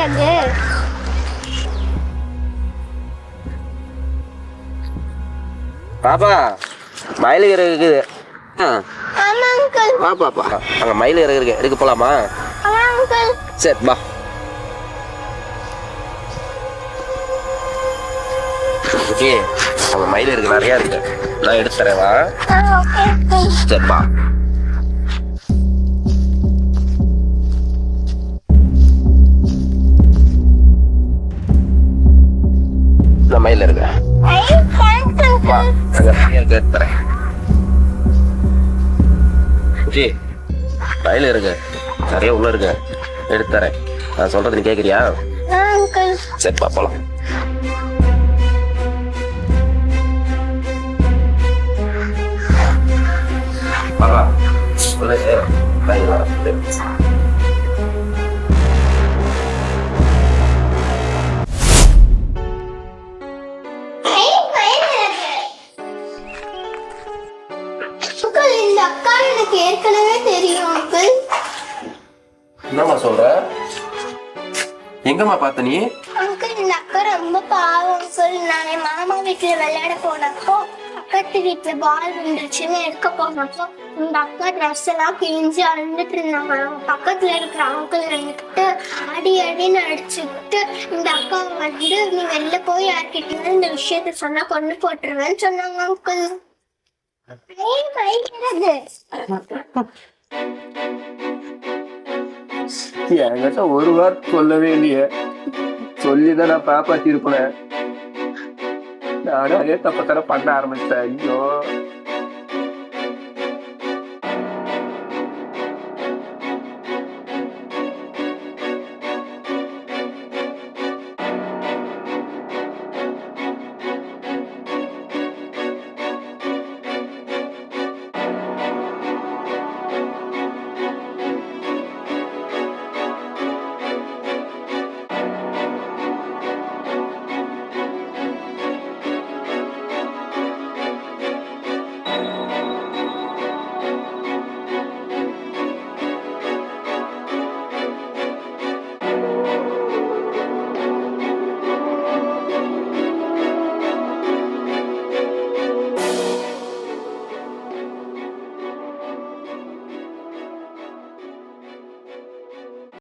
இறகு? பாப்பா மயில் இறகு இருக்குது. ஆமா அங்கிள். வா பாப்பா, அங்க மயில் இறகு இருக்கு, எடுக்க போலாமா? ஆமா அங்கிள். சரி வா. ஓகே, அங்க மயில் இருக்கு, நிறைய இருக்கு, நான் எடுத்து தரேன் வா. Okay uncle. சரி வா. இந்த மயில் இருக்கு, ஐ தேங்க்ஸ் வா, அங்கிள். அங்க நிறைய இருக்கு, எடுத்து தரேன். ஓகே, மயில் இருக்கு, நிறைய உள்ள இருக்கு, எடுத்து தரேன். நான் சொல்றது நீ கேக்குறியா? அங்கிள். சரி வா போலாம். பாப்பா சொல்லு, மயில் வர. ஐ மயில் இறகு. அங்கிள், இந்த அக்கா எனக்கு ஏற்கனவே தெரியும் அங்கிள். என்னம்மா சொல்ற? எங்கம்மா பார்த்த நீ? அங்கிள், இந்த அக்கா ரொம்ப பாவம் அங்கிள். நான் என் மாமா வீட்டுல விளையாட போனப்போ பக்கத்து வீட்டுல பால் விழுந்துருச்சுன்னு எடுக்க போனப்போ இந்த அக்கா ட்ரெஸ் எல்லாம் கிழிஞ்சு அழுந்துட்டு இருந்தாங்க. அவங்க பக்கத்துல இருக்கிற அங்கிள் என்கிட்ட அடி அடின்னு அடிச்சுக்கிட்டு இந்த அக்கா வந்து நீ வெளில போய் யார்கிட்ட இந்த விஷயத்த சொன்னா கொண்டு போட்டுருவேன்னு சொன்னாங்க அங்கிள். பயங்கரது. என்கிட்ட ஒரு வார்த்தை சொல்லவே இல்லையே, சொல்லிதான் நான் காப்பாத்தி இருப்பேன். நானும் அதே தப்பத்தர பண்ண ஆரம்பிச்சேன். ஐயோ